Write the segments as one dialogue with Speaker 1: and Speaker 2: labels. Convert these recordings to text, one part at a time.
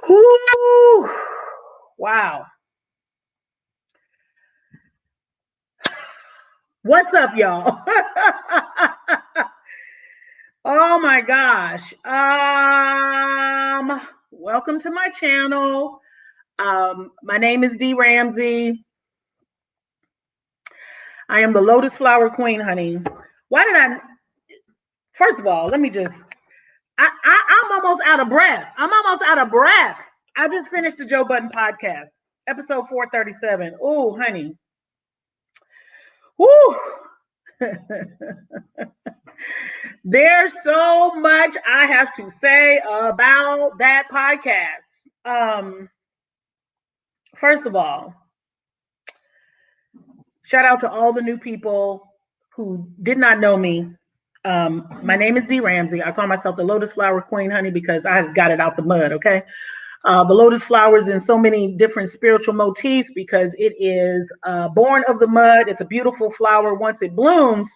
Speaker 1: Whew. Wow. What's up, y'all? Oh my gosh. Welcome to my channel. My name is Dee Ramsey. I am the Lotus Flower Queen, honey. First of all, let me just, I'm almost out of breath. I just finished the Joe Budden podcast, episode 437. Oh, honey. Woo. There's so much I have to say about that podcast. First of all, shout out to all the new people who did not know me. My name is Dee Ramsey. I call myself the Lotus Flower Queen, honey, because I got it out the mud, okay? The lotus flowers in so many different spiritual motifs because it is born of the mud. It's a beautiful flower. Once it blooms,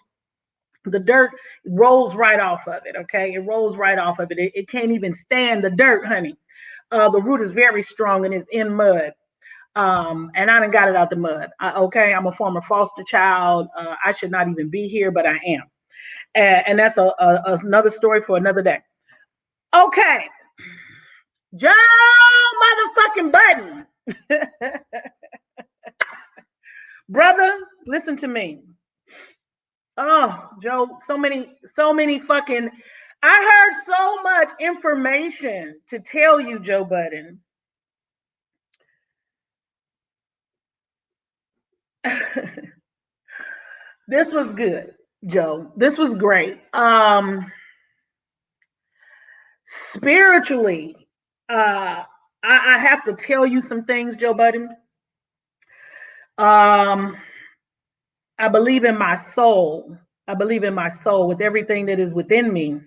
Speaker 1: the dirt rolls right off of it, okay? It rolls right off of it. It can't even stand the dirt, honey. The root is very strong and is in mud. And I done got it out the mud, okay? I'm a former foster child. I should not even be here, but I am. And that's another story for another day. Okay. Joe motherfucking Budden. Brother, listen to me. Oh, Joe, so many fucking, I heard so much information to tell you, Joe Budden. This was good, Joe. This was great. Spiritually, I have to tell you some things, Joe Budden. I believe in my soul. I believe in my soul with everything that is within me.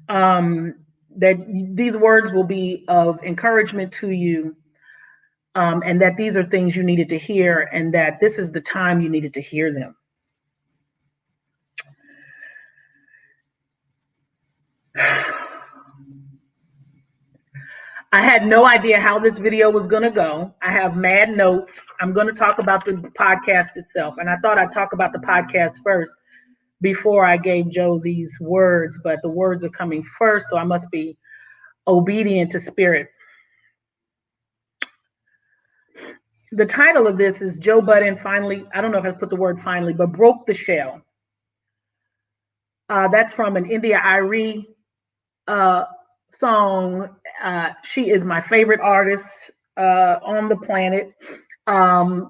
Speaker 1: That these words will be of encouragement to you, and that these are things you needed to hear, and that this is the time you needed to hear them. I had no idea how this video was going to go. I have mad notes. I'm going to talk about the podcast itself. And I thought I'd talk about the podcast first before I gave Joe these words, but the words are coming first, so I must be obedient to spirit. The title of this is Joe Budden Finally, I don't know if I put the word finally, but broke the shell. That's from an India Arie song. She is my favorite artist on the planet. Other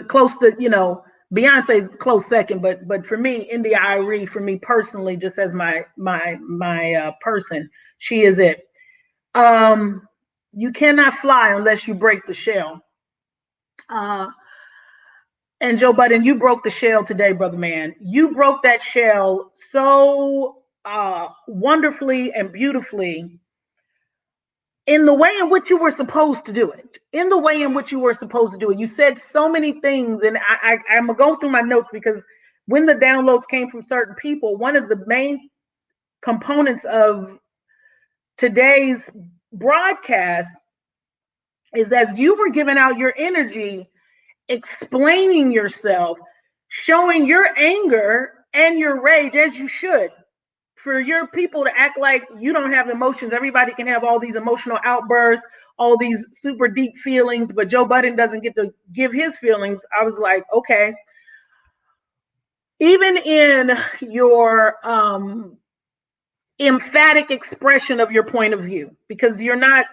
Speaker 1: close to, Beyonce's close second, but for me, India Arie, for me personally, just as my person, she is it. You cannot fly unless you break the shell. And Joe Budden, you broke the shell today, brother man. You broke that shell so wonderfully and beautifully in the way in which you were supposed to do it. You said so many things, and I'm going to go through my notes because when the downloads came from certain people, one of the main components of today's broadcast is as you were giving out your energy, explaining yourself, showing your anger and your rage, as you should. For your people to act like you don't have emotions. Everybody can have all these emotional outbursts, all these super deep feelings, but Joe Budden doesn't get to give his feelings. I was like, okay. Even in your emphatic expression of your point of view, because you're not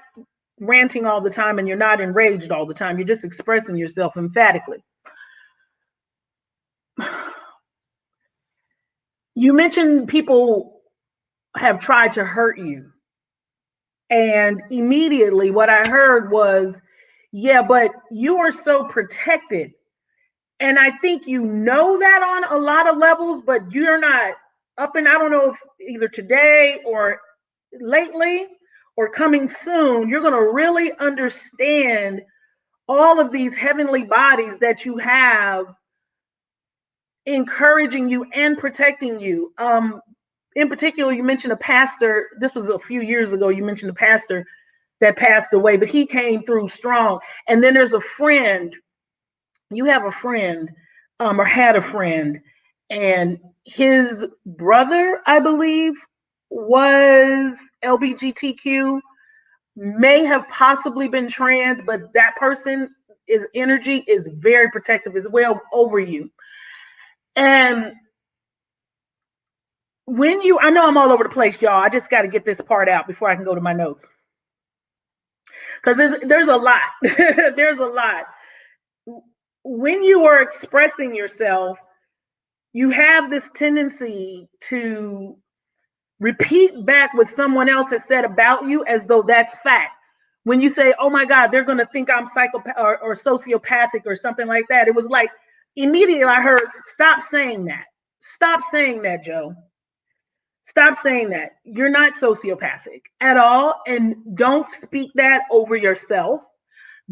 Speaker 1: ranting all the time and you're not enraged all the time. You're just expressing yourself emphatically. You mentioned people have tried to hurt you. And immediately what I heard was, yeah, but you are so protected. And I think you know that on a lot of levels, but you're not up and I don't know if either today or lately or coming soon, you're going to really understand all of these heavenly bodies that you have encouraging you and protecting you. in particular, you mentioned a pastor. This was a few years ago. You mentioned a pastor that passed away, but he came through strong. And then there's a friend. You have a friend, or had a friend, and his brother, I believe, was LGBTQ, may have possibly been trans, but that person is energy is very protective as well over you. And when you, I know I'm all over the place, y'all. I just got to get this part out before I can go to my notes. Because there's a lot. There's a lot. When you are expressing yourself, you have this tendency to repeat back what someone else has said about you as though that's fact. When you say, oh my God, they're going to think I'm psychopath or sociopathic or something like that, it was like immediately I heard, stop saying that. Stop saying that, Joe. Stop saying that. You're not sociopathic at all. And don't speak that over yourself.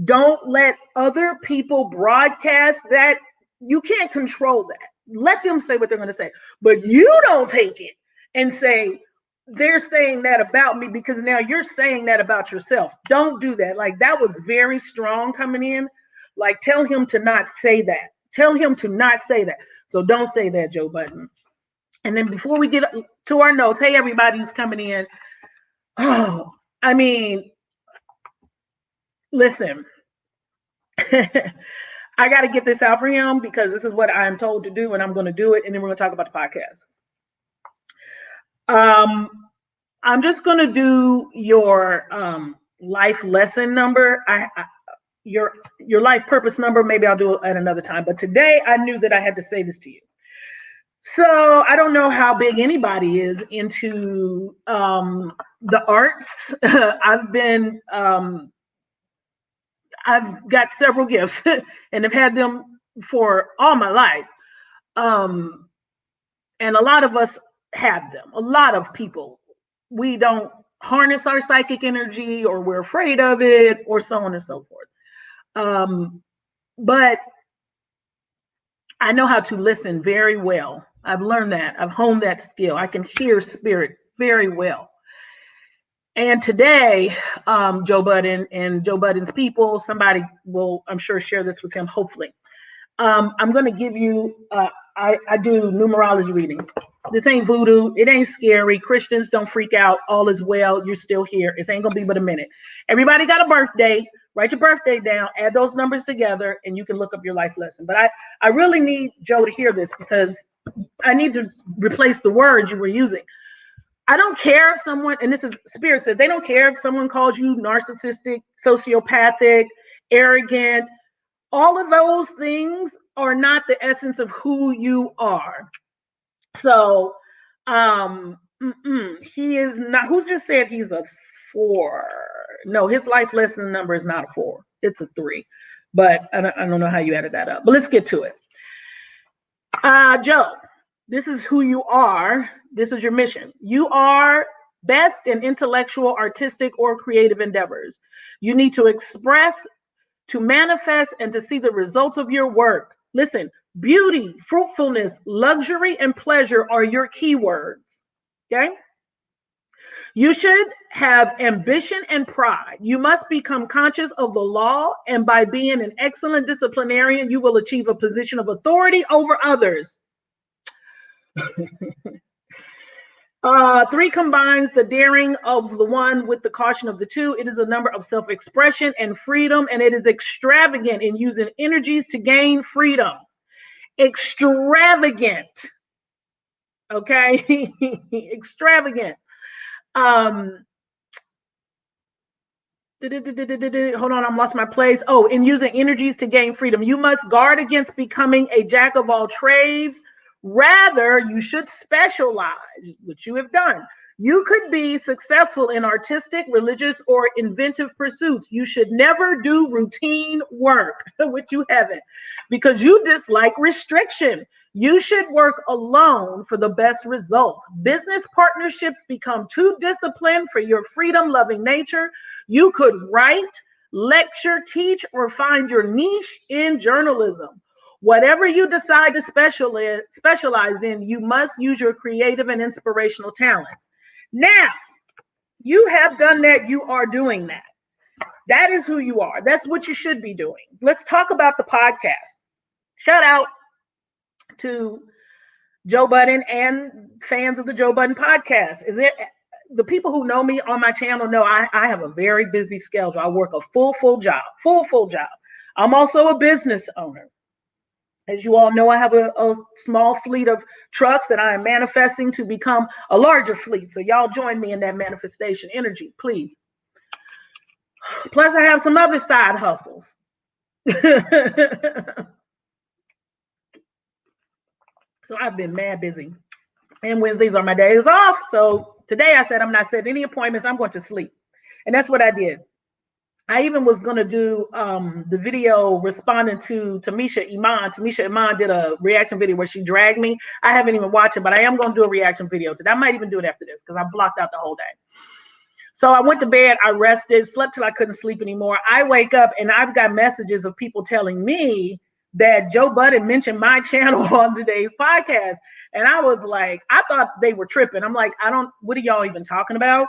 Speaker 1: Don't let other people broadcast that. You can't control that. Let them say what they're going to say. But you don't take it and say, they're saying that about me, because now you're saying that about yourself. Don't do that. Like, that was very strong coming in. Like, tell him to not say that. Tell him to not say that. So don't say that, Joe Budden. And then before we get to our notes, hey, everybody who's coming in. Oh, I mean, listen, I got to get this out for him because this is what I'm told to do, and I'm going to do it. And then we're going to talk about the podcast. I'm just going to do your life lesson number. Your life purpose number. Maybe I'll do it at another time. But today I knew that I had to say this to you. So I don't know how big anybody is into the arts. I've got several gifts and have had them for all my life. And a lot of us have them. A lot of people, we don't harness our psychic energy, or we're afraid of it, or so on and so forth. But I know how to listen very well. I've learned that. I've honed that skill. I can hear spirit very well. And today, Joe Budden and Joe Budden's people, somebody will, I'm sure, share this with him, hopefully. I'm going to give you, I do numerology readings. This ain't voodoo. It ain't scary. Christians, don't freak out. All is well. You're still here. It ain't going to be but a minute. Everybody got a birthday. Write your birthday down. Add those numbers together, and you can look up your life lesson. But I really need Joe to hear this, because I need to replace the words you were using. I don't care if someone, and this is Spirit says, they don't care if someone calls you narcissistic, sociopathic, arrogant. All of those things are not the essence of who you are. So he is not, who just said he's a 4? No, his life lesson number is not a 4. It's a 3. But I don't know how you added that up. But let's get to it. Joe, this is who you are. This is your mission. You are best in intellectual, artistic, or creative endeavors. You need to express, to manifest, and to see the results of your work. Listen, beauty, fruitfulness, luxury, and pleasure are your keywords. Okay? You should have ambition and pride. You must become conscious of the law, and by being an excellent disciplinarian, you will achieve a position of authority over others. 3 combines the daring of the one with the caution of the 2. It is a number of self-expression and freedom, and it is extravagant in using energies to gain freedom. Extravagant. Okay? Extravagant. Hold on, I'm lost my place. Oh, in using energies to gain freedom. You must guard against becoming a jack of all trades. Rather, you should specialize, which you have done. You could be successful in artistic, religious, or inventive pursuits. You should never do routine work, which you haven't, because you dislike restriction. You should work alone for the best results. Business partnerships become too disciplined for your freedom-loving nature. You could write, lecture, teach, or find your niche in journalism. Whatever you decide to specialize in, you must use your creative and inspirational talents. Now, you have done that. You are doing that. That is who you are. That's what you should be doing. Let's talk about the podcast. Shout out to Joe Budden and fans of the Joe Budden podcast. Is it the people who know me on my channel know I have a very busy schedule. I work a full job. I'm also a business owner. As you all know, I have a small fleet of trucks that I am manifesting to become a larger fleet. So y'all join me in that manifestation energy, please. Plus, I have some other side hustles. So I've been mad busy. And Wednesdays are my days off. So today I said I'm not setting any appointments. I'm going to sleep. And that's what I did. I even was going to do the video responding to Tamisha Iman. Tamisha Iman did a reaction video where she dragged me. I haven't even watched it, but I am going to do a reaction video today. I might even do it after this because I blocked out the whole day. So I went to bed, I rested, slept till I couldn't sleep anymore. I wake up and I've got messages of people telling me that Joe Budden mentioned my channel on today's podcast. And I was like, I thought they were tripping. I'm like, what are y'all even talking about?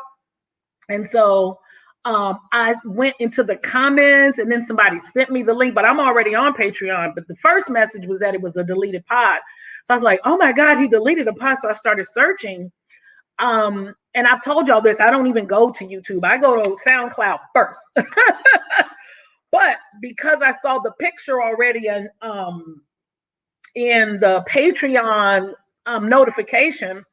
Speaker 1: And so I went into the comments and then somebody sent me the link, but I'm already on Patreon. But the first message was that it was a deleted pod. So I was like, oh my God, he deleted a pod. So I started searching. And I've told y'all this, I don't even go to YouTube. I go to SoundCloud first. But because I saw the picture already in the Patreon notification,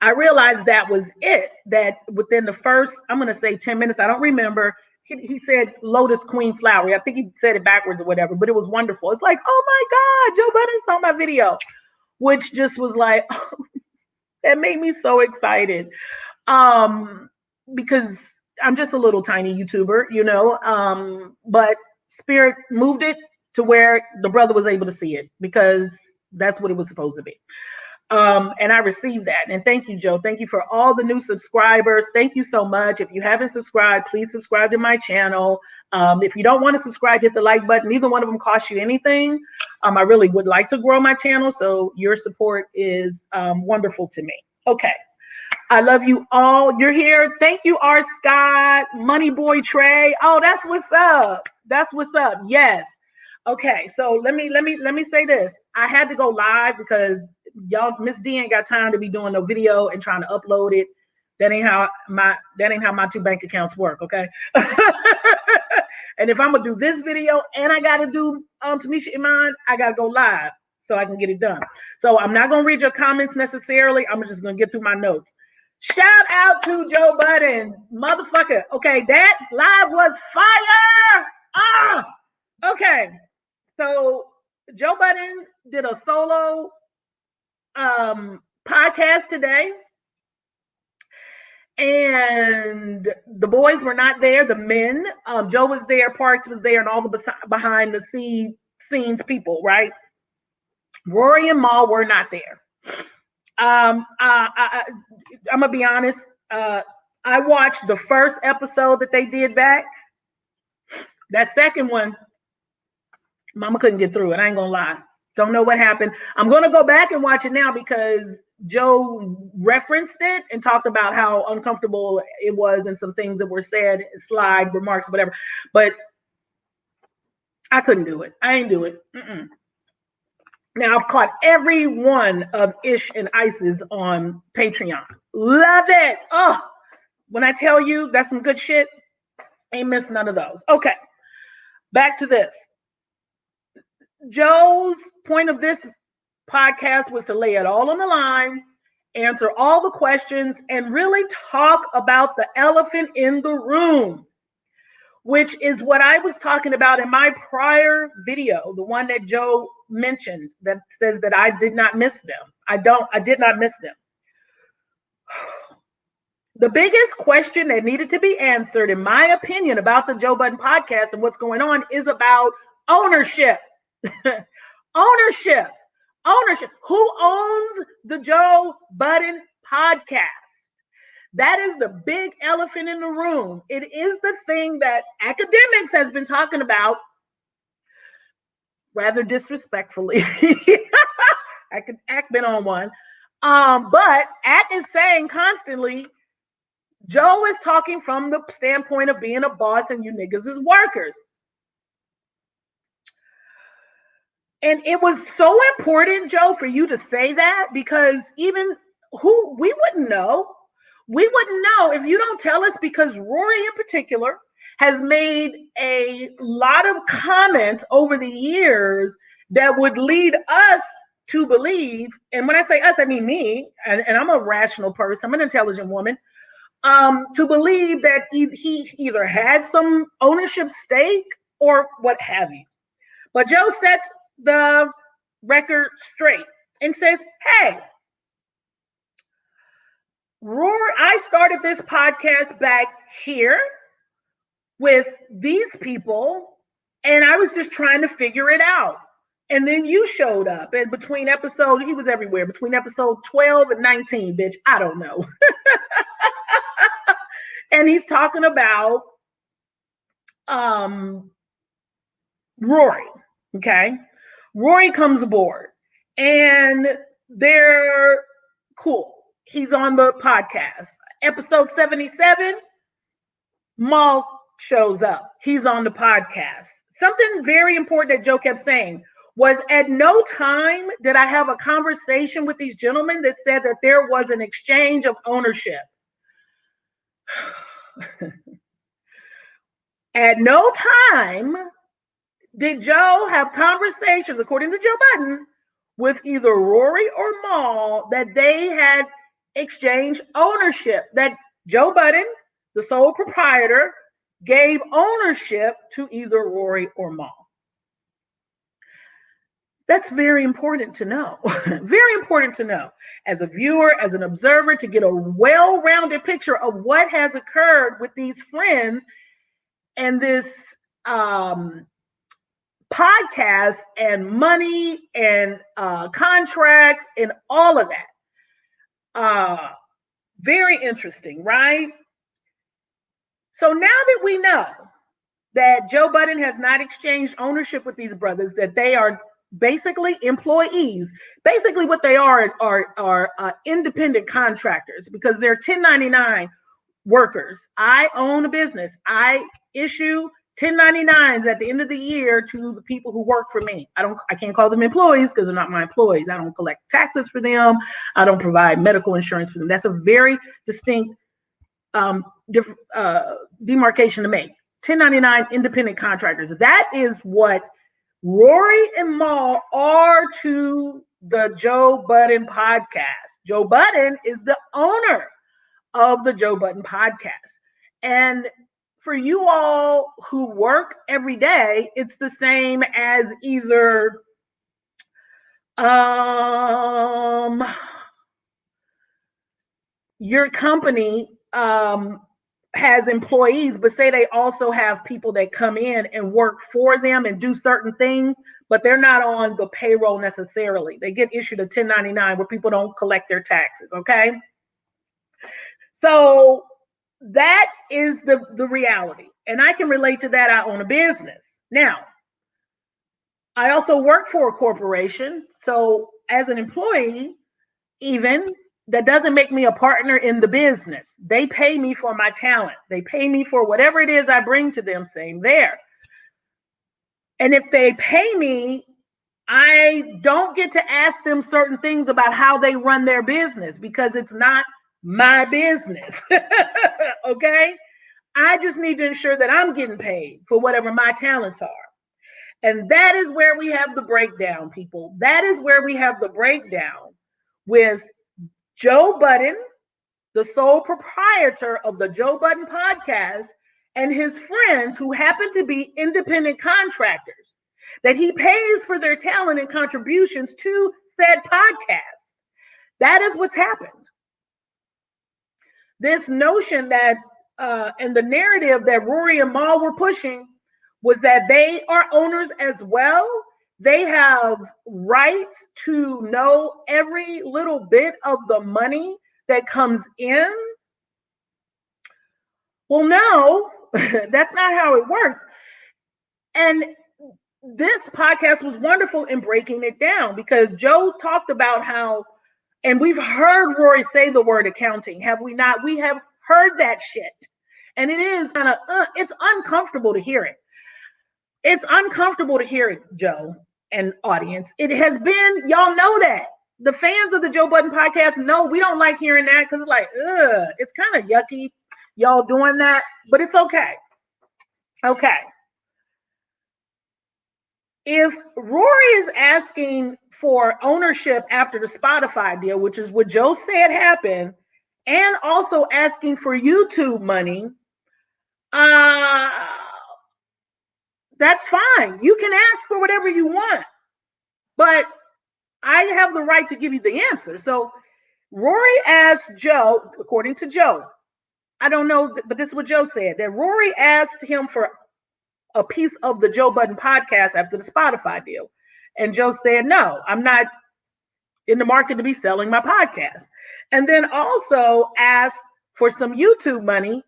Speaker 1: I realized that was it, that within the first, I'm going to say 10 minutes, I don't remember, he said Lotus Queen Flower. I think he said it backwards or whatever, but it was wonderful. It's like, oh my God, Joe Budden saw my video, which just was like, that made me so excited. Because I'm just a little tiny YouTuber, you know, but Spirit moved it to where the brother was able to see it because that's what it was supposed to be. And I received that. And thank you, Joe. Thank you for all the new subscribers. Thank you so much. If you haven't subscribed, please subscribe to my channel. If you don't want to subscribe, hit the like button. Neither one of them costs you anything. I really would like to grow my channel. So your support is wonderful to me. Okay. I love you all. You're here. Thank you, R. Scott, Money Boy Trey. Oh, that's what's up. That's what's up. Yes. Okay. So let me say this. I had to go live because y'all, Miss D ain't got time to be doing no video and trying to upload it. That ain't how my two bank accounts work. Okay. And if I'm gonna do this video and I gotta do Tamisha Iman, I gotta go live so I can get it done. So I'm not gonna read your comments necessarily. I'm just gonna get through my notes. Shout out to Joe Budden, motherfucker. Okay, that live was fire. Okay. So Joe Budden did a solo podcast today. And the boys were not there, the men. Joe was there, Parks was there, and all the behind the scenes people, right? Rory and Maul were not there. I'm gonna be honest. I watched the first episode that they did back. That second one, Mama couldn't get through it. I ain't gonna lie. Don't know what happened. I'm gonna go back and watch it now because Joe referenced it and talked about how uncomfortable it was and some things that were said, slide remarks, whatever. But I couldn't do it. I ain't do it. Now I've caught every one of Ish and Ice's on Patreon. Love it. Oh, when I tell you that's some good shit, ain't missed none of those. Okay, back to this. Joe's point of this podcast was to lay it all on the line, answer all the questions, and really talk about the elephant in the room, which is what I was talking about in my prior video, the one that Joe mentioned that says that I did not miss them. I did not miss them. The biggest question that needed to be answered, in my opinion, about the Joe Budden podcast and what's going on is about ownership. Ownership. Who owns the Joe Budden podcast? That is the big elephant in the room. It is the thing that academics has been talking about rather disrespectfully. I could act been on one. But At is saying constantly, Joe is talking from the standpoint of being a boss and you niggas is workers. And it was so important, Joe, for you to say that, because even we wouldn't know. We wouldn't know if you don't tell us, because Rory in particular has made a lot of comments over the years that would lead us to believe, and when I say us, I mean me, and I'm a rational person, I'm an intelligent woman, to believe that he either had some ownership stake or what have you. But Joe sets the record straight and says, hey, Rory, I started this podcast back here with these people, and I was just trying to figure it out. And then you showed up, and between episode, he was everywhere, between episode 12 and 19, bitch, I don't know. And he's talking about Rory, okay? Rory comes aboard, and they're cool. He's on the podcast. Episode 77, Mal shows up. He's on the podcast. Something very important that Joe kept saying was, at no time did I have a conversation with these gentlemen that said that there was an exchange of ownership. At no time did Joe have conversations, according to Joe Budden, with either Rory or Mal that they had exchanged ownership, that Joe Budden, the sole proprietor, gave ownership to either Rory or Mal. That's very important to know. Very important to know as a viewer, as an observer, to get a well-rounded picture of what has occurred with these friends and this podcast and money and contracts and all of that. Very interesting, right? So now that we know that Joe Budden has not exchanged ownership with these brothers, that they are basically employees. Basically what they are independent contractors, because they're 1099 workers. I own a business. I issue 1099s at the end of the year to the people who work for me. I can't call them employees because they're not my employees. I don't collect taxes for them. I don't provide medical insurance for them. That's a very distinct demarcation to make. 1099 independent contractors. That is what Rory and Mal are to the Joe Budden podcast. Joe Budden is the owner of the Joe Budden podcast. And for you all who work every day, it's the same as either your company has employees, but say they also have people that come in and work for them and do certain things, but they're not on the payroll necessarily. They get issued a 1099 where people don't collect their taxes, okay? So that is the reality. And I can relate to that. I own a business. Now, I also work for a corporation. So as an employee, even, that doesn't make me a partner in the business. They pay me for my talent. They pay me for whatever it is I bring to them, same there. And if they pay me, I don't get to ask them certain things about how they run their business because it's not my business. Okay? I just need to ensure that I'm getting paid for whatever my talents are. And that is where we have the breakdown, people. That is where we have the breakdown with Joe Budden, the sole proprietor of the Joe Budden podcast, and his friends who happen to be independent contractors that he pays for their talent and contributions to said podcast. That is what's happened. This notion that, and the narrative that Rory and Mal were pushing was that they are owners as well. They have rights to know every little bit of the money that comes in. Well, no, that's not how it works. And this podcast was wonderful in breaking it down, because Joe talked about how, and we've heard Rory say the word accounting, have we not? We have heard that shit. And it is kind of, it's uncomfortable to hear it. It's uncomfortable to hear it, Joe and audience. It has been, y'all know that. The fans of the Joe Budden podcast know we don't like hearing that, because it's like, it's kind of yucky, y'all doing that, but it's okay. Okay. If Rory is asking for ownership after the Spotify deal, which is what Joe said happened, and also asking for YouTube money, that's fine. You can ask for whatever you want, but I have the right to give you the answer. So Rory asked Joe, according to Joe, I don't know, but this is what Joe said, that Rory asked him for a piece of the Joe Budden podcast after the Spotify deal. And Joe said, no, I'm not in the market to be selling my podcast. And then also asked for some YouTube money.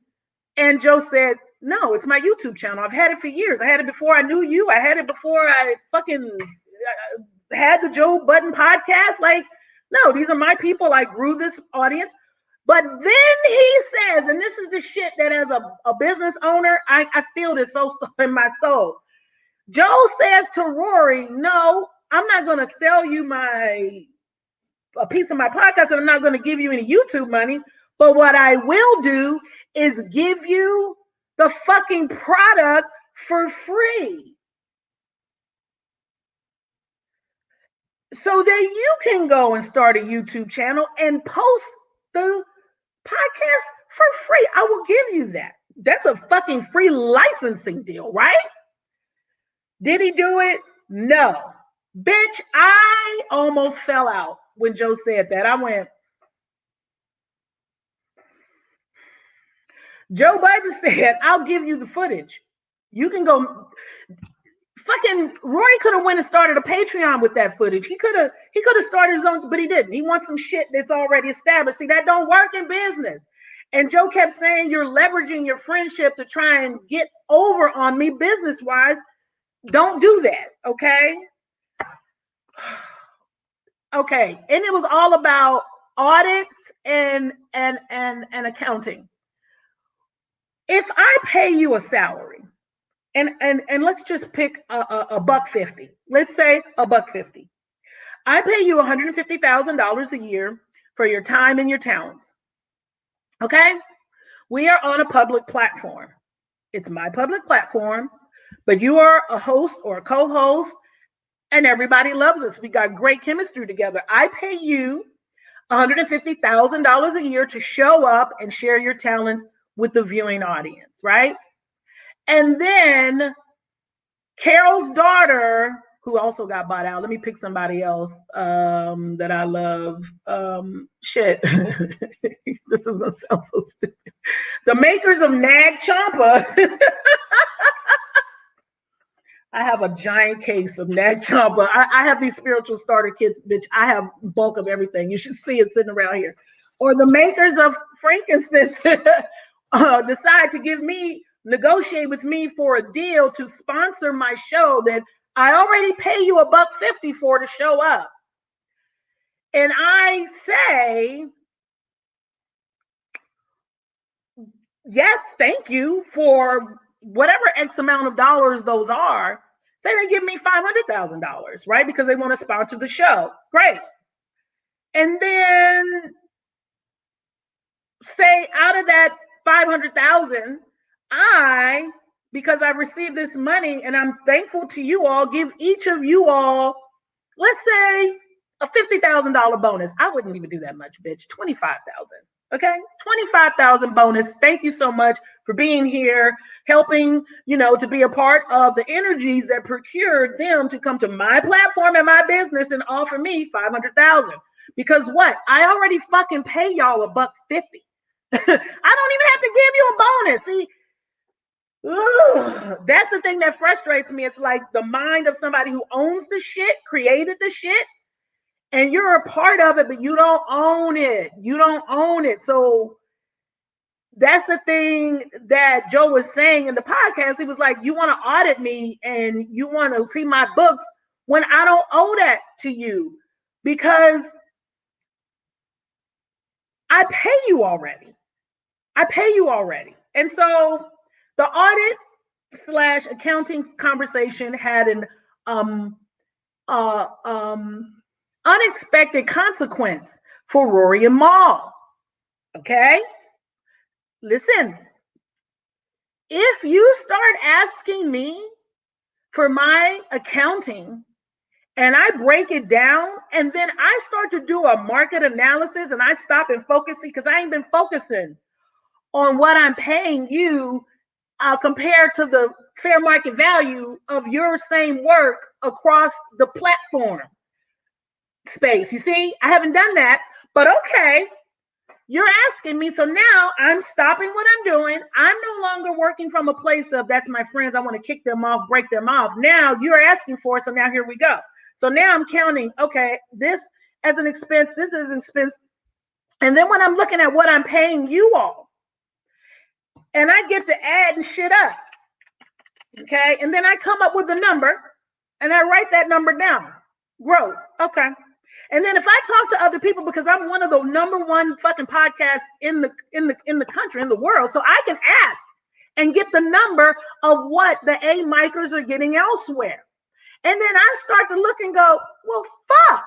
Speaker 1: And Joe said, no, it's my YouTube channel. I've had it for years. I had it before I knew you. I had it before I fucking had the Joe Budden podcast. Like, no, these are my people. I grew this audience. But then he says, and this is the shit that as a business owner, I feel this so in my soul. Joe says to Rory, no, I'm not going to sell you a piece of my podcast, and I'm not going to give you any YouTube money. But what I will do is give you the fucking product for free, so that you can go and start a YouTube channel and post the podcast for free. I will give you that. That's a fucking free licensing deal, right? Did he do it? No. Bitch, I almost fell out when Joe said that. I went, Joe Budden said, I'll give you the footage. You can go. Fucking Rory could have went and started a Patreon with that footage. He could have started his own, but he didn't. He wants some shit that's already established. See, that don't work in business. And Joe kept saying, you're leveraging your friendship to try and get over on me business-wise. Don't do that, okay? Okay, and it was all about audits and accounting. If I pay you a salary, and let's just pick a $150. Let's say $150. I pay you $150,000 a year for your time and your talents. Okay? We are on a public platform. It's my public platform, but you are a host or a co-host, and everybody loves us. We got great chemistry together. I pay you $150,000 a year to show up and share your talents with the viewing audience, right? And then Carol's daughter, who also got bought out. Let me pick somebody else that I love. Shit. This is going to sound so stupid. The makers of Nag Champa. I have a giant case of Nag Champa. I have these spiritual starter kits, bitch. I have bulk of everything. You should see it sitting around here. Or the makers of frankincense decide to negotiate with me for a deal to sponsor my show that I already pay you $150 for to show up. And I say, yes, thank you for whatever X amount of dollars those are. Say they give me $500,000, right? Because they want to sponsor the show. Great. And then say out of that $500,000, because I've received this money and I'm thankful to you all, give each of you all, let's say, a $50,000 bonus. I wouldn't even do that much, bitch. $25,000. Okay, $25,000 bonus. Thank you so much for being here, helping, to be a part of the energies that procured them to come to my platform and my business and offer me $500,000. Because what? I already fucking pay y'all $150. I don't even have to give you a bonus. See, that's the thing that frustrates me. It's like the mind of somebody who owns the shit, created the shit, and you're a part of it, but you don't own it. You don't own it. So That's the thing that Joe was saying in the podcast. He was like, you want to audit me and you want to see my books when I don't owe that to you because I pay you already. I pay you already. And so the audit / accounting conversation had an uh, um, unexpected consequence for Rory and Mal. Okay? Listen, if you start asking me for my accounting and I break it down and then I start to do a market analysis and I stop and focus because I ain't been focusing on what I'm paying you compared to the fair market value of your same work across the platform space. You see, I haven't done that, but okay. You're asking me, so now I'm stopping what I'm doing. I'm no longer working from a place of that's my friends. I want to kick them off, break them off. Now you're asking for it, so now here we go. So now I'm counting, okay, this as an expense, this is an expense. And then when I'm looking at what I'm paying you all, and I get to add and shit up, okay? And then I come up with a number, and I write that number down, gross, okay? And then if I talk to other people, because I'm one of the #1 fucking podcasts in the country, in the world, so I can ask and get the number of what the A micers are getting elsewhere. And then I start to look and go, well, fuck.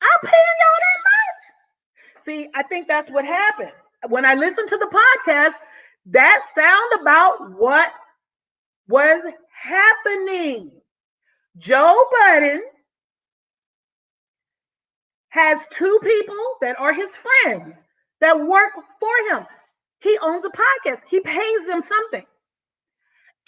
Speaker 1: I'm paying y'all that much. See, I think that's what happened. When I listened to the podcast, that sound about what was happening. Joe Budden has 2 people that are his friends that work for him. He owns a podcast. He pays them something.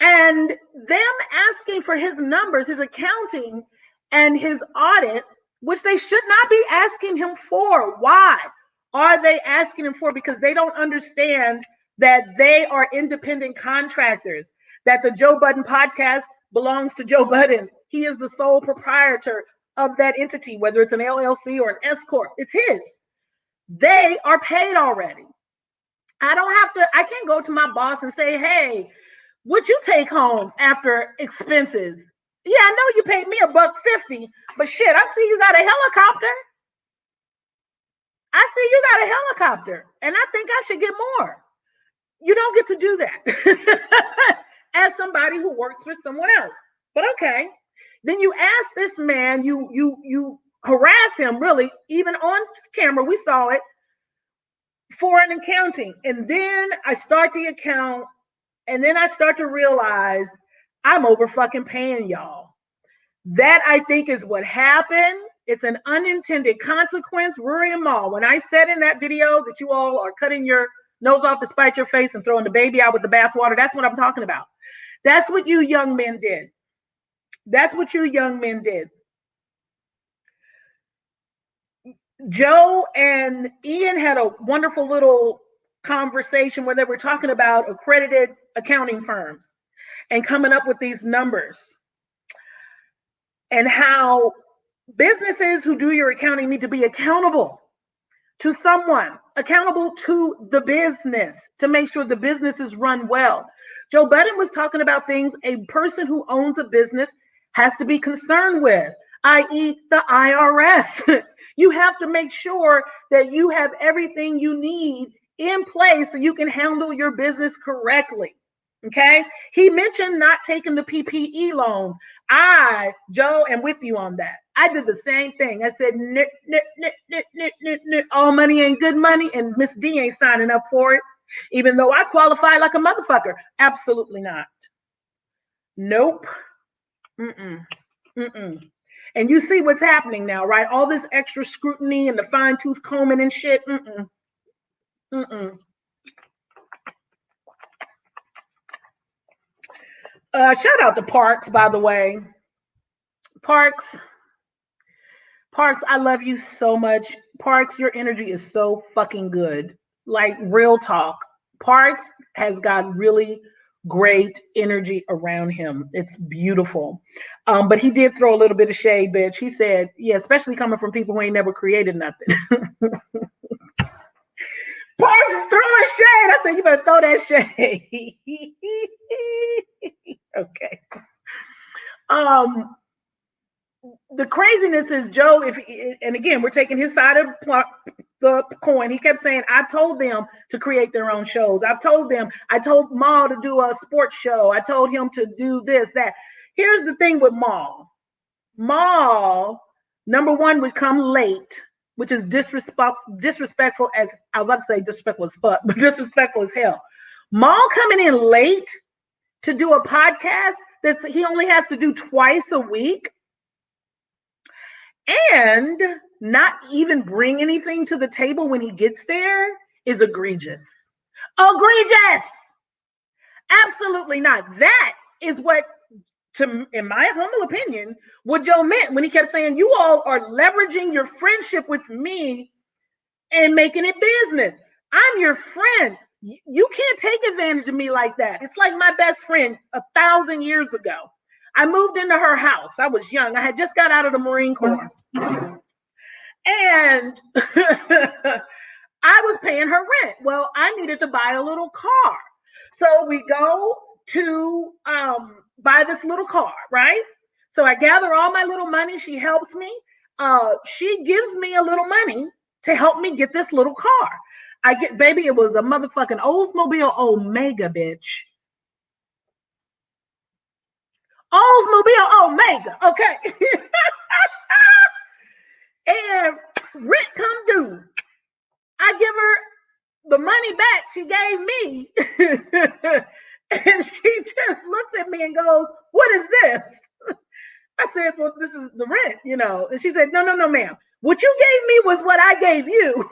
Speaker 1: And them asking for his numbers, his accounting, and his audit, which they should not be asking him for. Why are they asking him for? Because they don't understand that they are independent contractors, that the Joe Budden podcast belongs to Joe Budden. He is the sole proprietor of that entity, whether it's an LLC or an S Corp, it's his. They are paid already. I can't go to my boss and say, hey, what you take home after expenses? Yeah, I know you paid me $1.50, but shit, I see you got a helicopter. I see you got a helicopter, and I think I should get more. You don't get to do that as somebody who works for someone else. But okay. Then you ask this man, you harass him, really, even on camera, we saw it, for an accounting. And then I start the account, and then I start to realize I'm over fucking paying y'all. That, I think, is what happened. It's an unintended consequence. Rory and Mal, when I said in that video that you all are cutting your nose off to spite your face and throwing the baby out with the bathwater, that's what I'm talking about. That's what you young men did. That's what you young men did. Joe and Ian had a wonderful little conversation where they were talking about accredited accounting firms and coming up with these numbers and how businesses who do your accounting need to be accountable to someone, accountable to the business to make sure the business is run well. Joe Budden was talking about things a person who owns a business has to be concerned with, i.e. the IRS. You have to make sure that you have everything you need in place so you can handle your business correctly. Okay? He mentioned not taking the PPE loans. Joe, am with you on that. I did the same thing. I said, all money ain't good money, and Miss D ain't signing up for it, even though I qualify like a motherfucker. Absolutely not. Nope. And you see what's happening now, right? All this extra scrutiny and the fine-tooth combing and shit. Shout out to Parks, by the way. Parks, I love you so much. Parks, your energy is so fucking good. Like, real talk. Parks has got really great energy around him. It's beautiful. But he did throw a little bit of shade, bitch. He said, yeah, especially coming from people who ain't never created nothing. Parks is throwing shade. I said, you better throw that shade. Okay. The craziness is Joe, and again, we're taking his side of the coin. He kept saying, I've told them to create their own shows. I told Maul to do a sports show. I told him to do this, that. Here's the thing with Maul. Maul, number one, would come late, which is disrespectful as, I was about to say disrespectful as fuck, but disrespectful as hell. Maul coming in late to do a podcast that he only has to do twice a week and not even bring anything to the table when he gets there is egregious. Egregious! Absolutely not. That is what, in my humble opinion, what Joe meant when he kept saying, you all are leveraging your friendship with me and making it business. I'm your friend. You can't take advantage of me like that. It's like my best friend 1,000 years ago. I moved into her house. I was young. I had just got out of the Marine Corps. And I was paying her rent. Well, I needed to buy a little car. So we go to buy this little car, right? So I gather all my little money. She helps me. She gives me a little money to help me get this little car. Baby, it was a motherfucking Oldsmobile Omega, bitch. Oldsmobile Omega, okay. And rent come due. I give her the money back she gave me. And she just looks at me and goes, what is this? I said, well, this is the rent, you know. And she said, no, ma'am. What you gave me was what I gave you.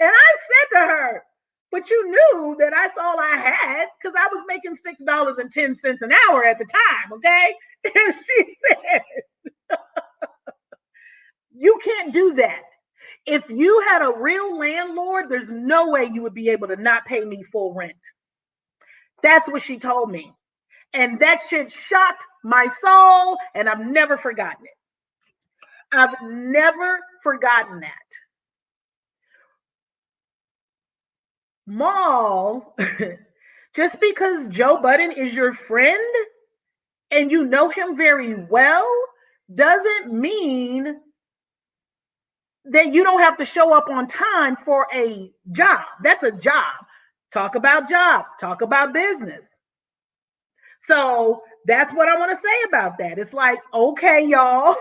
Speaker 1: And I said to her, but you knew that that's all I had because I was making $6.10 an hour at the time, okay? And she said, you can't do that. If you had a real landlord, there's no way you would be able to not pay me full rent. That's what she told me. And that shit shocked my soul, and I've never forgotten it. I've never forgotten that. Maul, just because Joe Budden is your friend and you know him very well, doesn't mean that you don't have to show up on time for a job. That's a job. Talk about job. Talk about business. So that's what I want to say about that. It's like, okay, y'all,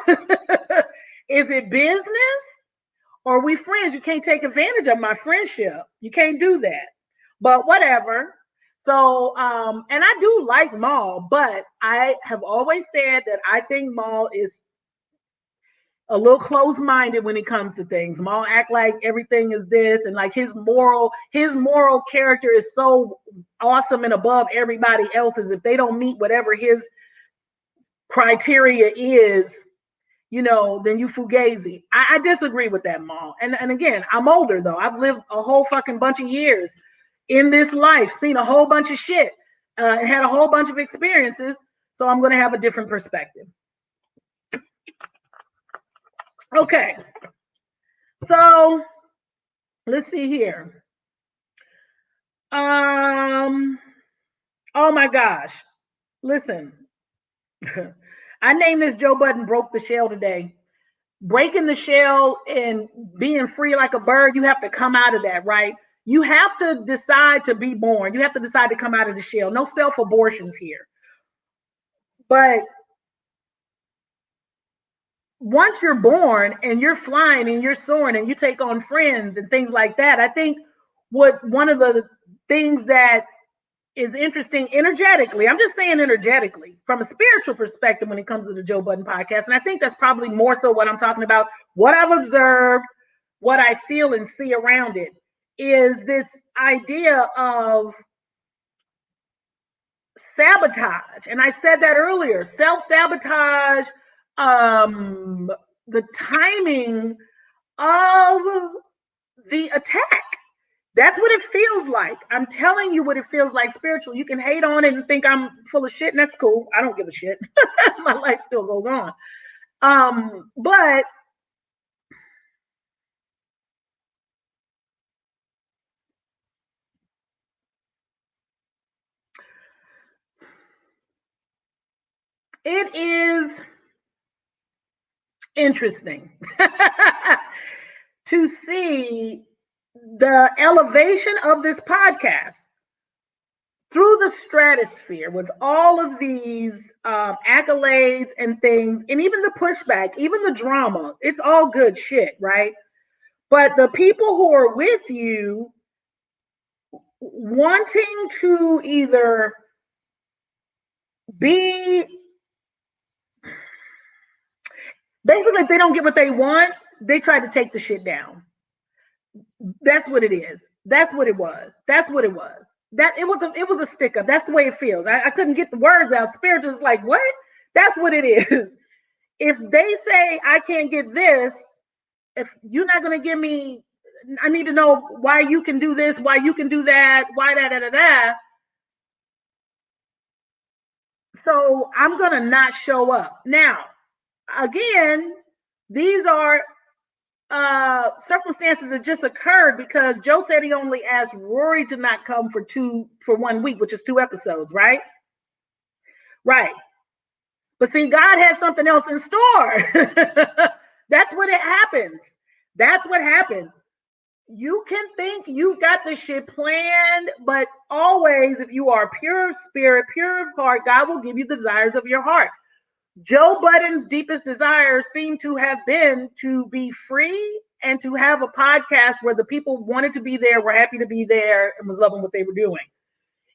Speaker 1: is it business or are we friends? You can't take advantage of my friendship. You can't do that. But whatever. So, and I do like Maul, but I have always said that I think Maul is a little close-minded when it comes to things. Maul act like everything is this, and like his moral character is so awesome and above everybody else's. If they don't meet whatever his criteria is, you know, then you fugazi. I disagree with that, Maul. And again, I'm older though. I've lived a whole fucking bunch of years in this life, seen a whole bunch of shit, and had a whole bunch of experiences. So I'm going to have a different perspective. Okay, so let's see here. Oh my gosh, listen. I named this Joe Budden broke the shell today. Breaking the shell and being free like a bird, you have to come out of that, right? You have to decide to be born. You have to decide to come out of the shell. No self-abortions here. But once you're born and you're flying and you're soaring and you take on friends and things like that, I think one of the things that is interesting energetically, I'm just saying energetically, from a spiritual perspective when it comes to the Joe Budden podcast, and I think that's probably more so what I'm talking about, what I've observed, what I feel and see around it, is this idea of sabotage. And I said that earlier, self-sabotage, the timing of the attack. That's what it feels like. I'm telling you what it feels like spiritual. You can hate on it and think I'm full of shit, and that's cool. I don't give a shit. My life still goes on. But it is interesting to see the elevation of this podcast through the stratosphere with all of these accolades and things, and even the pushback, even the drama. It's all good shit, right? But the people who are with you wanting to either be, basically, if they don't get what they want, they try to take the shit down. That's what it is. That's what it was. That's what it was. That it was a stick up. That's the way it feels. I couldn't get the words out. Spiritual is like, what? That's what it is. If they say I can't get this, if you're not gonna give me, I need to know why you can do this, why you can do that, why da. So I'm gonna not show up. Now, again, these are circumstances that just occurred because Joe said he only asked Rory to not come for 1 week, which is 2 episodes, right? Right. But see, God has something else in store. That's what it happens. That's what happens. You can think you've got this shit planned, but always, if you are pure of spirit, pure of heart, God will give you the desires of your heart. Joe Budden's deepest desires seem to have been to be free and to have a podcast where the people wanted to be there, were happy to be there, and was loving what they were doing.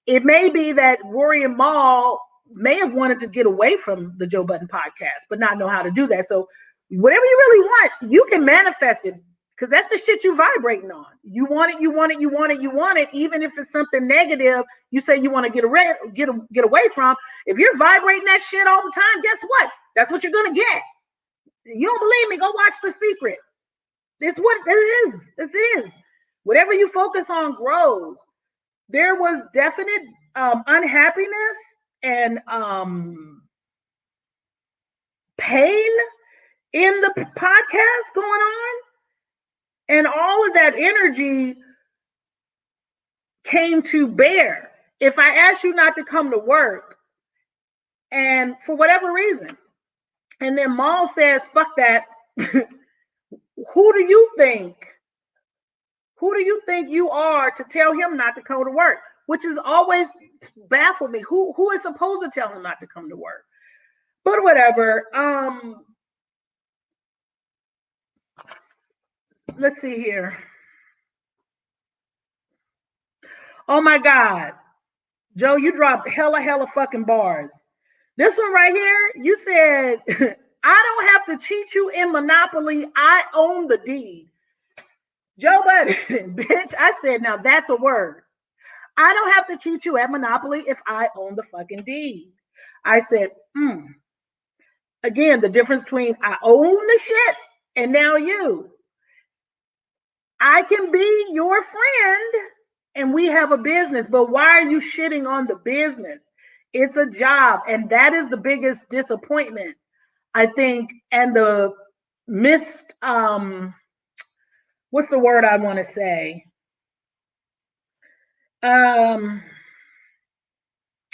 Speaker 1: It may be that Rory and Maul may have wanted to get away from the Joe Budden podcast, but not know how to do that. So whatever you really want, you can manifest it, because that's the shit you're vibrating on. You want it, you want it, you want it, you want it. Even if it's something negative, you say you want to get away from. If you're vibrating that shit all the time, guess what? That's what you're gonna get. You don't believe me? Go watch The Secret. It's what it is. This is whatever you focus on grows. There was definite unhappiness and pain in the podcast going on. And all of that energy came to bear. If I ask you not to come to work, and for whatever reason, and then Maul says, fuck that, who do you think you are to tell him not to come to work? Which has always baffled me. Who is supposed to tell him not to come to work? But whatever. Let's see here. Oh my God. Joe, you dropped hella fucking bars. This one right here, you said, I don't have to cheat you in Monopoly. I own the deed. Joe Budden, bitch, I said, now that's a word. I don't have to cheat you at Monopoly if I own the fucking deed. I said, Again, the difference between I own the shit and now you. I can be your friend and we have a business, but why are you shitting on the business? It's a job, and that is the biggest disappointment, I think, and the missed, what's the word I want to say? Saying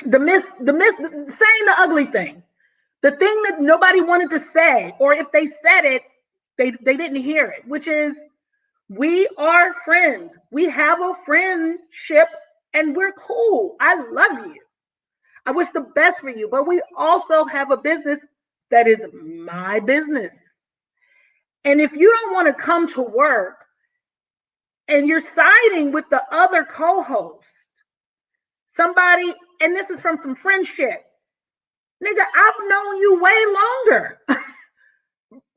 Speaker 1: the ugly thing, the thing that nobody wanted to say, or if they said it, they didn't hear it, which is, we are friends. We have a friendship and we're cool. I love you. I wish the best for you, but we also have a business that is my business. And if you don't want to come to work and you're siding with the other co-host, somebody, and this is from some friendship, nigga, I've known you way longer,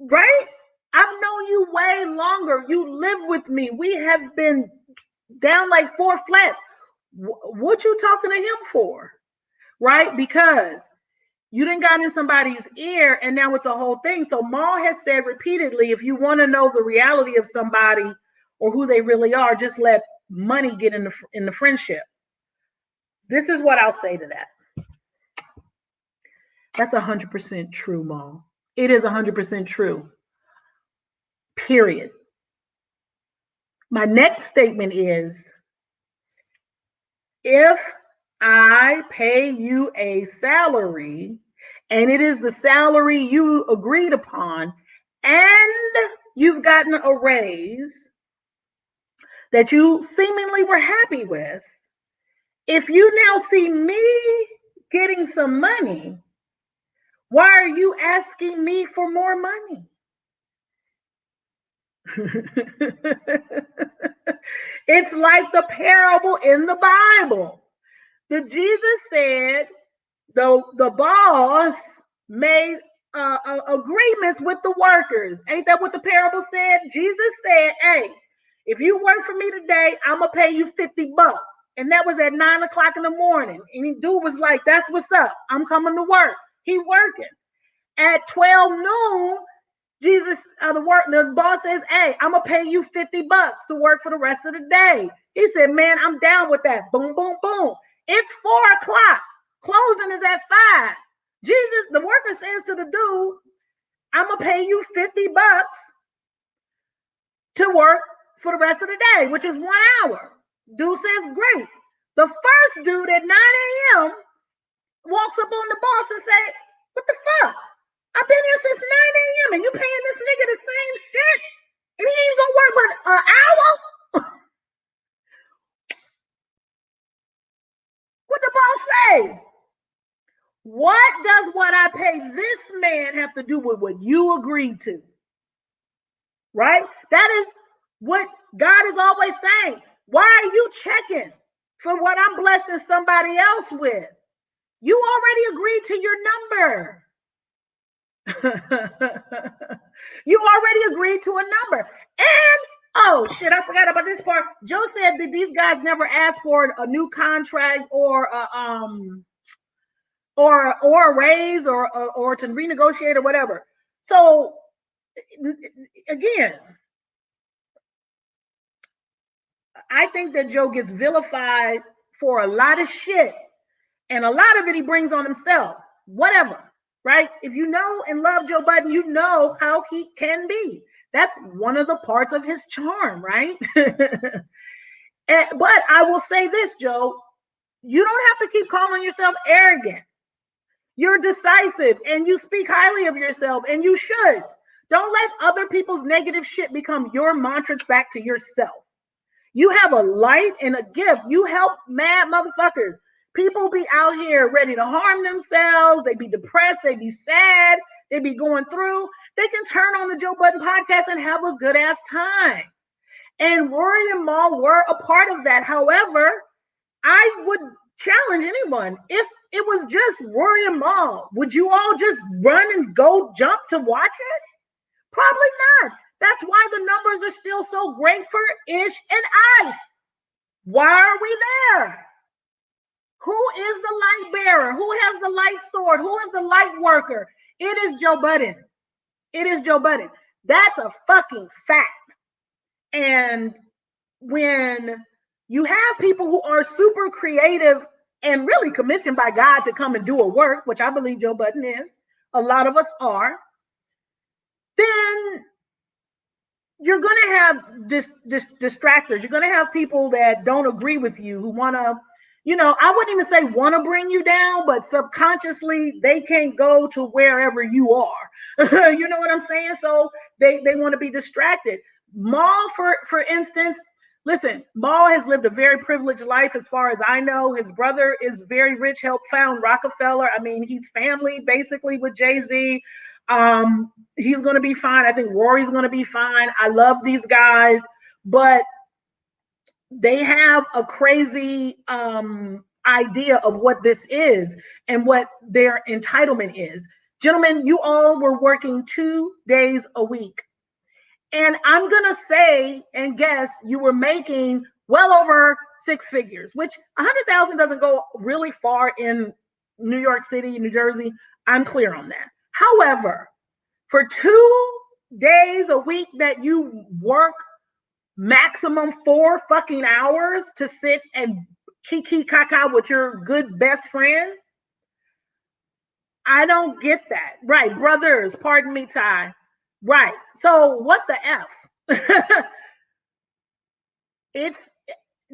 Speaker 1: right? I've known you way longer. You live with me. We have been down like 4 flats. What you talking to him for? Right? Because you didn't got in somebody's ear and now it's a whole thing. So Maul has said repeatedly, if you want to know the reality of somebody or who they really are, just let money get in the friendship. This is what I'll say to that. That's 100% true, Maul. It is 100% true. Period. My next statement is, if I pay you a salary and it is the salary you agreed upon, and you've gotten a raise that you seemingly were happy with, if you now see me getting some money, why are you asking me for more money? It's like the parable in the Bible. Jesus said the boss made agreements with the workers. Ain't that what the parable said? Jesus said, hey, if you work for me today, I'm going to pay you $50. And that was at 9 o'clock in the morning. And the dude was like, that's what's up. I'm coming to work. He working. At 12 noon, the boss says, hey, I'm going to pay you $50 to work for the rest of the day. He said, man, I'm down with that. Boom, boom, boom. It's 4 o'clock. Closing is at 5. The worker says to the dude, I'm going to pay you $50 to work for the rest of the day, which is 1 hour. Dude says, great. The first dude at 9 a.m. walks up on the boss and says, what the fuck? I've been here since 9 a.m. and you paying this nigga the same shit? And he ain't gonna work but an hour? What the boss say? What does what I pay this man have to do with what you agreed to? Right? That is what God is always saying. Why are you checking for what I'm blessing somebody else with? You already agreed to your number. You already agreed to a number. And oh shit, I forgot about this part. Joe said that these guys never asked for a new contract or a raise or to renegotiate or whatever. So again, I think that Joe gets vilified for a lot of shit, and a lot of it he brings on himself. Whatever. Right? If you know and love Joe Budden, you know how he can be. That's one of the parts of his charm, right? But I will say this, Joe, you don't have to keep calling yourself arrogant. You're decisive and you speak highly of yourself, and you should. Don't let other people's negative shit become your mantra back to yourself. You have a light and a gift. You help mad motherfuckers. People be out here ready to harm themselves. They be depressed. They be sad. They be going through. They can turn on the Joe Budden podcast and have a good ass time. And Rory and Mal were a part of that. However, I would challenge anyone. If it was just Rory and Mal, would you all just run and go jump to watch it? Probably not. That's why the numbers are still so great for Ish and Ice. Why are we there? Who is the light bearer? Who has the light sword? Who is the light worker? It is Joe Budden. It is Joe Budden. That's a fucking fact. And when you have people who are super creative and really commissioned by God to come and do a work, which I believe Joe Budden is, a lot of us are, then you're going to have distractors. You're going to have people that don't agree with you, who want to, I wouldn't even say want to bring you down, but subconsciously they can't go to wherever you are. You know what I'm saying? So they want to be distracted. Maul, for instance, listen, Maul has lived a very privileged life as far as I know. His brother is very rich, helped found Rockefeller. I mean, he's family basically with Jay-Z. He's going to be fine. I think Rory's going to be fine. I love these guys, but they have a crazy idea of what this is and what their entitlement is. Gentlemen, you all were working 2 days a week. And I'm going to say and guess you were making well over 6 figures, which 100,000 doesn't go really far in New York City, New Jersey. I'm clear on that. However, for 2 days a week that you work maximum 4 fucking hours to sit and kiki kaka with your good best friend, I don't get that. Right, brothers, pardon me, Ty. Right. So what the F?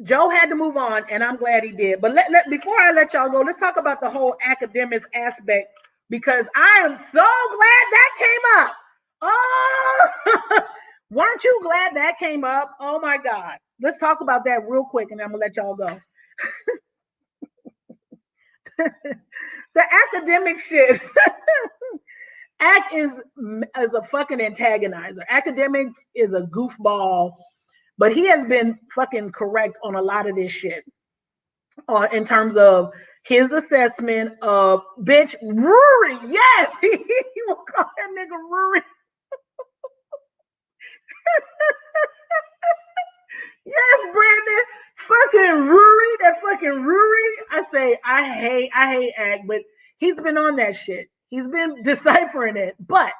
Speaker 1: Joe had to move on, and I'm glad he did. But before I let y'all go, let's talk about the whole academics aspect because I am so glad that came up. Oh, weren't you glad that came up? Oh my God. Let's talk about that real quick and I'm going to let y'all go. The academic shit. Act is a fucking antagonizer. Academics is a goofball, but he has been fucking correct on a lot of this shit. In terms of his assessment of bitch Rory. Yes, he will call that nigga Rory. Yes, Brandon, fucking Rory, that fucking Rory. I say I hate Act, but he's been on that shit. He's been deciphering it, but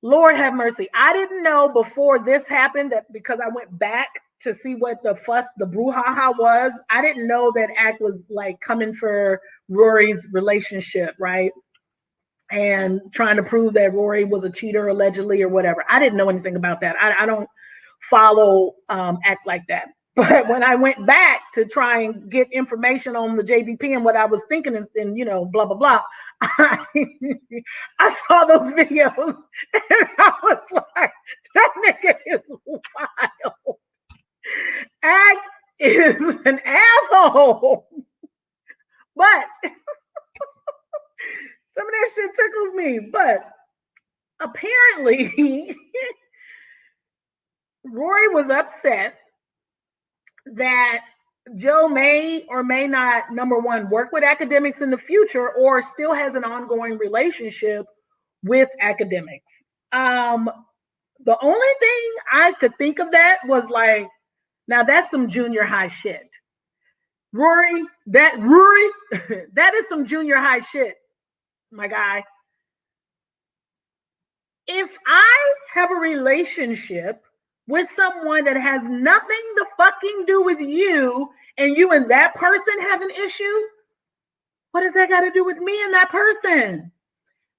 Speaker 1: Lord have mercy. I didn't know before this happened that because I went back to see what the fuss, the brouhaha was. I didn't know that Act was like coming for Rory's relationship, right? And trying to prove that Rory was a cheater allegedly or whatever. I didn't know anything about that. I don't follow Act like that. But when I went back to try and get information on the JBP and what I was thinking and you know, blah, blah, blah, I saw those videos and I was like, that nigga is wild. Act is an asshole. But some of that shit tickles me. But apparently, Rory was upset that Joe may or may not, number one, work with academics in the future or still has an ongoing relationship with academics. The only thing I could think of that was like, now that's some junior high shit. Rory, that is some junior high shit, my guy. If I have a relationship with someone that has nothing to fucking do with you and you and that person have an issue, what does that got to do with me and that person?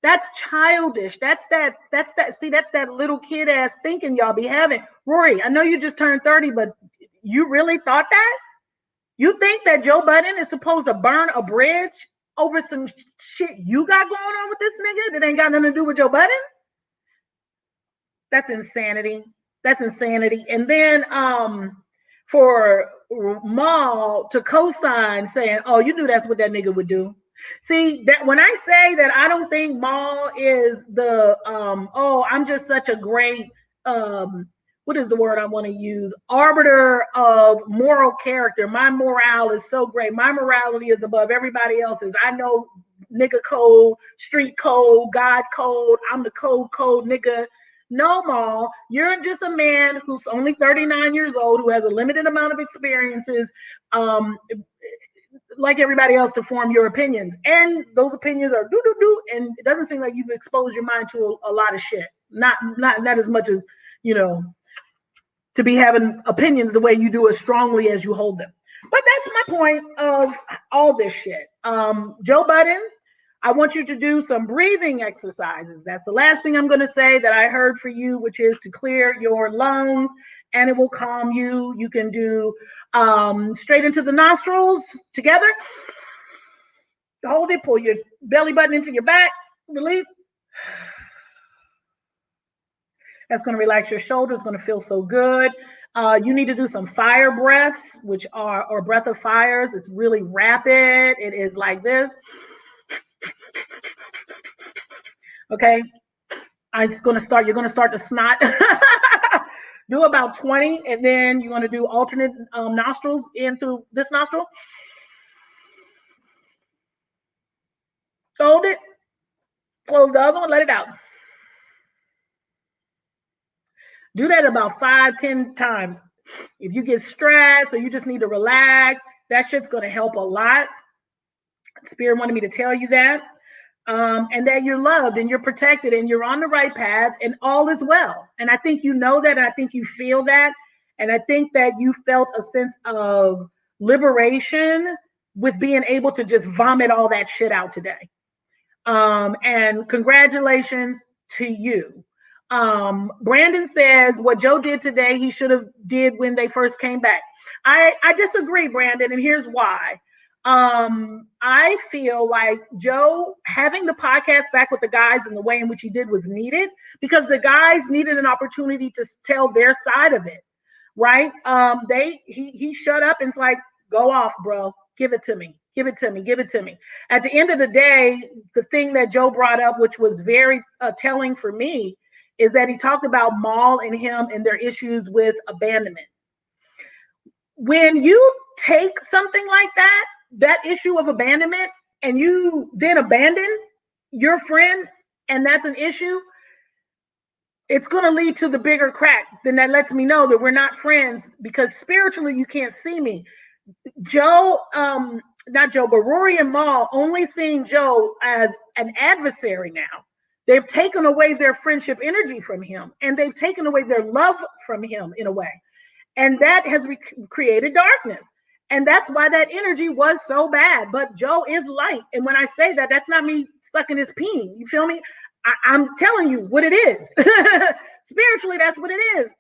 Speaker 1: That's childish. That's that little kid ass thinking y'all be having. Rory, I know you just turned 30, but you really thought that? You think that Joe Budden is supposed to burn a bridge over some shit you got going on with this nigga that ain't got nothing to do with Joe Budden? That's insanity. That's insanity. And then for Maul to co-sign saying, oh, you knew that's what that nigga would do. See, that when I say that I don't think Maul is the I'm just such a great what is the word I want to use? Arbiter of moral character. My morale is so great. My morality is above everybody else's. I know nigga code, street code, God code. I'm the code nigga. No, Maul, you're just a man who's only 39 years old, who has a limited amount of experiences, like everybody else, to form your opinions. And those opinions are do, and it doesn't seem like you've exposed your mind to a lot of shit. Not as much as, you know, to be having opinions the way you do as strongly as you hold them. But that's my point of all this shit. Joe Budden, I want you to do some breathing exercises. That's the last thing I'm going to say that I heard for you, which is to clear your lungs and it will calm you. You can do straight into the nostrils together. Hold it, pull your belly button into your back, release. That's going to relax your shoulders, going to feel so good. You need to do some fire breaths, or breath of fires. It's really rapid. It is like this. Okay, you're going to start to snot. Do about 20, and then you're going to do alternate nostrils in through this nostril. Hold it. Close the other one, let it out. Do that about 5-10 times. If you get stressed or you just need to relax, that shit's going to help a lot. Spirit wanted me to tell you that. And that you're loved and you're protected and you're on the right path and all is well. And I think you know that. And I think you feel that. And I think that you felt a sense of liberation with being able to just vomit all that shit out today. And congratulations to you. Brandon says what Joe did today, he should have did when they first came back. I disagree, Brandon, and here's why. I feel like Joe having the podcast back with the guys in the way in which he did was needed, because the guys needed an opportunity to tell their side of it, right? He shut up and it's like, go off, bro. Give it to me. Give it to me. Give it to me. At the end of the day, the thing that Joe brought up, which was very telling for me, is that he talked about Maul and him and their issues with abandonment. When you take something like that issue of abandonment, and you then abandon your friend, and that's an issue, it's going to lead to the bigger crack. Then that lets me know that we're not friends, because spiritually you can't see me. Not Joe, but Rory and Maul only seeing Joe as an adversary now. They've taken away their friendship energy from him, and they've taken away their love from him in a way. And that has created darkness. And that's why that energy was so bad. But Joe is light. And when I say that, that's not me sucking his peen. You feel me? I'm telling you what it is. Spiritually, that's what it is.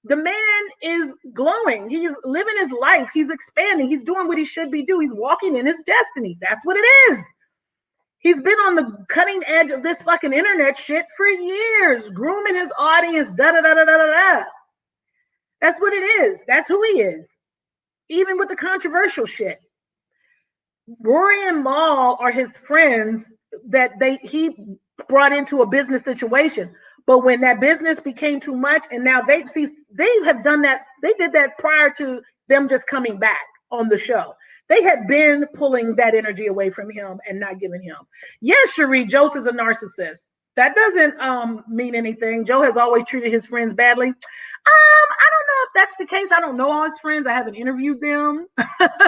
Speaker 1: The man is glowing. He's living his life. He's expanding. He's doing what he should be doing. He's walking in his destiny. That's what it is. He's been on the cutting edge of this fucking internet shit for years, grooming his audience, da-da-da-da-da-da. That's what it is. That's who he is. Even with the controversial shit. Rory and Maul are his friends that he brought into a business situation. But when that business became too much, and now they have done that. They did that prior to them just coming back on the show. They had been pulling that energy away from him and not giving him. Yes, Cherie, Joe's a narcissist. That doesn't mean anything. Joe has always treated his friends badly. I don't know if that's the case. I don't know all his friends. I haven't interviewed them. But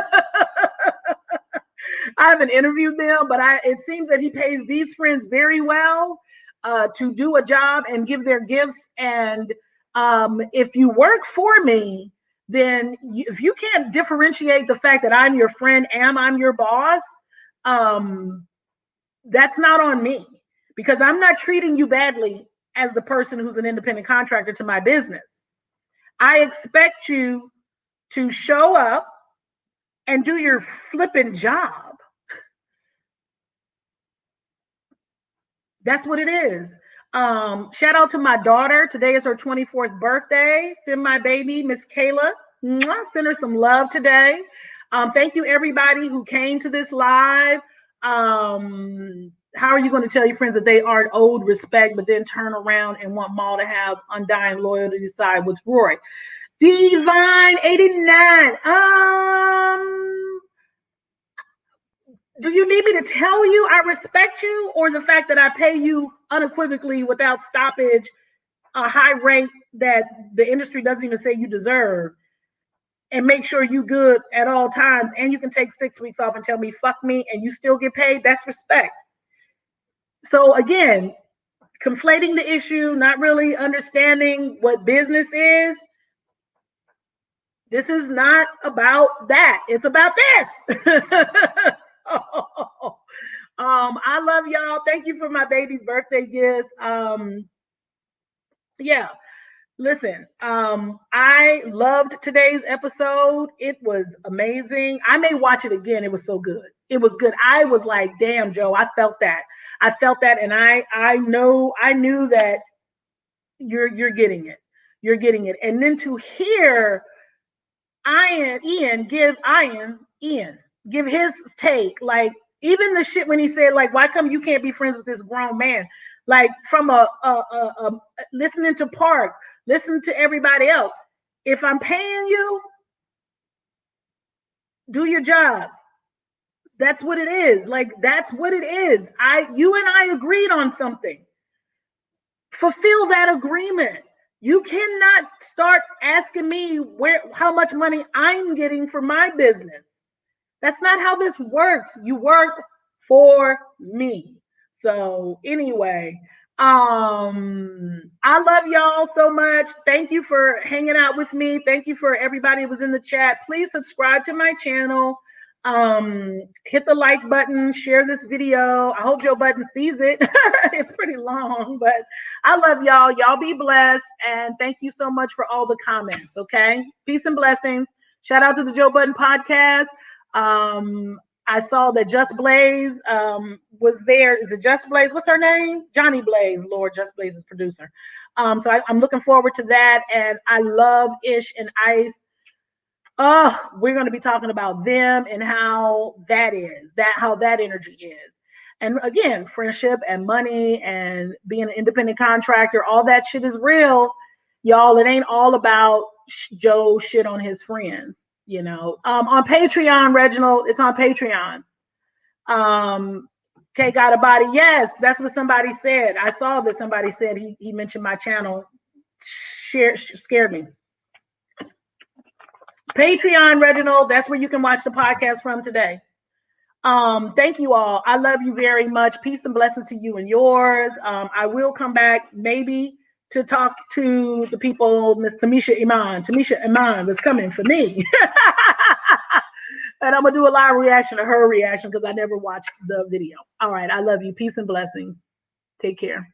Speaker 1: it seems that he pays these friends very well to do a job and give their gifts. And if you work for me, then if you can't differentiate the fact that I'm your friend and I'm your boss, that's not on me, because I'm not treating you badly as the person who's an independent contractor to my business. I expect you to show up and do your flipping job. That's what it is. Shout out to my daughter. Today is her 24th birthday. Send my baby, Miss Kayla. Send her some love today. Thank you, everybody who came to this live. How are you going to tell your friends that they aren't owed respect, but then turn around and want Maul to have undying loyalty to side with Roy? Divine 89. Do you need me to tell you I respect you, or the fact that I pay you unequivocally without stoppage a high rate that the industry doesn't even say you deserve, and make sure you good at all times, and you can take 6 weeks off and tell me fuck me and you still get paid? That's respect. So again, conflating the issue, not really understanding what business is. This is not about that. It's about this. So, I love y'all. Thank you for my baby's birthday gifts. Yeah. Listen, I loved today's episode. It was amazing. I may watch it again. It was so good. It was good. I was like, damn, Joe, I felt that. And I knew that you're getting it. You're getting it. And then to hear Ian give his take, like, even the shit when he said, like, why come you can't be friends with this grown man? Like, from a listening to Parks, listen to everybody else. If I'm paying you, do your job. That's what it is. Like, that's what it is. You and I agreed on something. Fulfill that agreement. You cannot start asking me how much money I'm getting for my business. That's not how this works. You work for me. So anyway, I love y'all so much. Thank you for hanging out with me. Thank you for everybody who was in the chat. Please subscribe to my channel. Hit the like button, share this video. I hope Joe Budden sees it. It's pretty long, but I love y'all. Y'all be blessed. And thank you so much for all the comments. Okay. Peace and blessings. Shout out to the Joe Budden podcast. I saw that Just Blaze was there. Is it Just Blaze? What's her name? Johnny Blaze. Lord, Just Blaze's producer. So I'm looking forward to that. And I love Ish and Ice. Oh, we're going to be talking about them and how that is, how that energy is. And again, friendship and money and being an independent contractor, all that shit is real. Y'all, it ain't all about Joe shit on his friends, you know. On Patreon, Reginald, it's on Patreon. Okay, got a body. Yes, that's what somebody said. I saw that somebody said he mentioned my channel. Scared me. Patreon, Reginald, that's where you can watch the podcast from today. Thank you all. I love you very much. Peace and blessings to you and yours. I will come back maybe to talk to the people, Miss Tamisha Iman. Tamisha Iman was coming for me. And I'm going to do a live reaction to her reaction because I never watched the video. All right. I love you. Peace and blessings. Take care.